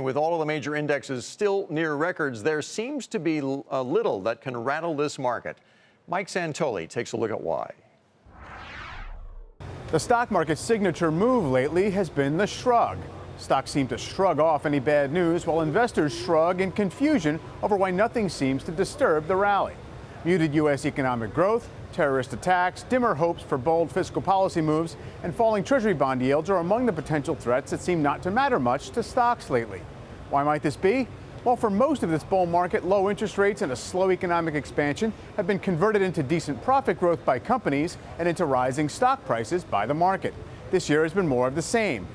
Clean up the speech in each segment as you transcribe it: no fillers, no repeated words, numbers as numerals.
with all of the major indexes still near records, there seems to be a little that can rattle this market. Mike Santoli takes a look at why. The stock market's signature move lately has been the shrug. Stocks seem to shrug off any bad news, while investors shrug in confusion over why nothing seems to disturb the rally. Muted U.S. economic growth, terrorist attacks, dimmer hopes for bold fiscal policy moves, and falling Treasury bond yields are among the potential threats that seem not to matter much to stocks lately. Why might this be? Well, for most of this bull market, low interest rates and a slow economic expansion have been converted into decent profit growth by companies and into rising stock prices by the market. This year has been more of the same.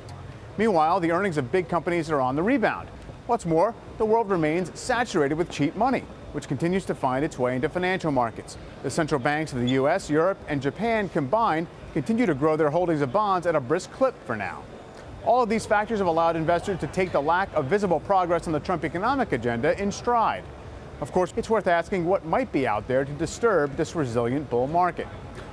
Meanwhile, the earnings of big companies are on the rebound. What's more, the world remains saturated with cheap money, which continues to find its way into financial markets. The central banks of the U.S., Europe, and Japan combined continue to grow their holdings of bonds at a brisk clip for now. All of these factors have allowed investors to take the lack of visible progress on the Trump economic agenda in stride. Of course, it's worth asking what might be out there to disturb this resilient bull market.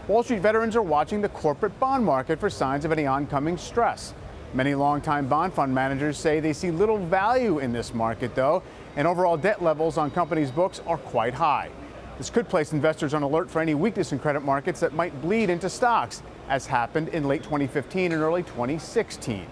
Wall Street veterans are watching the corporate bond market for signs of any oncoming stress. Many longtime bond fund managers say they see little value in this market, though, and overall debt levels on companies' books are quite high. This could place investors on alert for any weakness in credit markets that might bleed into stocks, as happened in late 2015 and early 2016.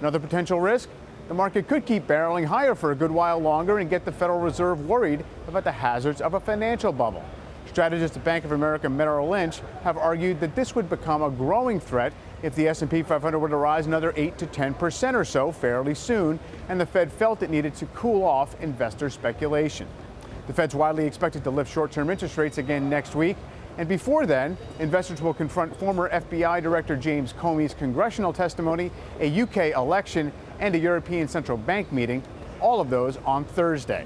Another potential risk? The market could keep barreling higher for a good while longer and get the Federal Reserve worried about the hazards of a financial bubble. Strategists at Bank of America Merrill Lynch have argued that this would become a growing threat if the S&P 500 were to rise another 8 to 10% or so fairly soon, and the Fed felt it needed to cool off investor speculation. The Fed's widely expected to lift short-term interest rates again next week, and before then, investors will confront former FBI Director James Comey's congressional testimony, a UK election, and a European Central Bank meeting, all of those on Thursday.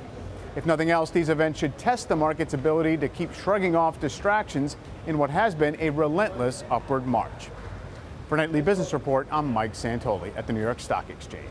If nothing else, these events should test the market's ability to keep shrugging off distractions in what has been a relentless upward march. For Nightly Business Report, I'm Mike Santoli at the New York Stock Exchange.